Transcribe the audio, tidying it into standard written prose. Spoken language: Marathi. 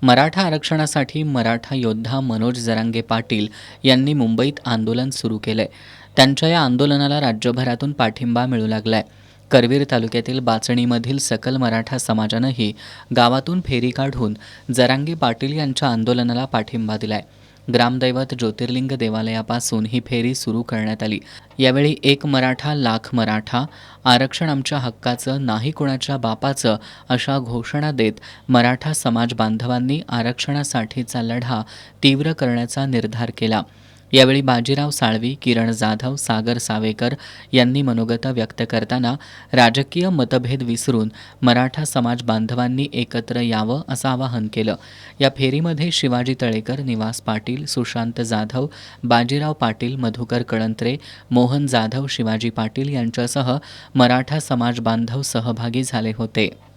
मराठा आरक्षणासाठी मराठा योद्धा मनोज जरांगे पाटील यांनी मुंबईत आंदोलन सुरू केलंय. त्यांच्या या आंदोलनाला राज्यभरातून पाठिंबा मिळू लागलाय. करवीर तालुक्यातील बाचणीमधील सकल मराठा समाजानंही गावातून फेरी काढून जरांगे पाटील यांच्या आंदोलनाला पाठिंबा दिलाय. ग्रामदैवत ज्योतिर्लिंग देवालयापासून ही फेरी सुरू करण्यात आली. यावेळी एक मराठा लाख मराठा, आरक्षण आमच्या हक्काचं नाही कोणाच्या बापाचं अशा घोषणा देत मराठा समाज बांधवांनी आरक्षणासाठीचा लढा तीव्र करण्याचा निर्धार केला. यावेळी बाजीराव साळवी, किरण जाधव, सागर सावेकर यांनी मनोगत व्यक्त करताना राजकीय मतभेद विसरून मराठा समाज बांधवांनी एकत्र यावं असं आवाहन केलं. या फेरीमध्ये शिवाजी तळेकर, निवास पाटील, सुशांत जाधव, बाजीराव पाटील, मधुकर कळंत्रे, मोहन जाधव, शिवाजी पाटील यांच्यासह मराठा समाज बांधव सहभागी झाले होते.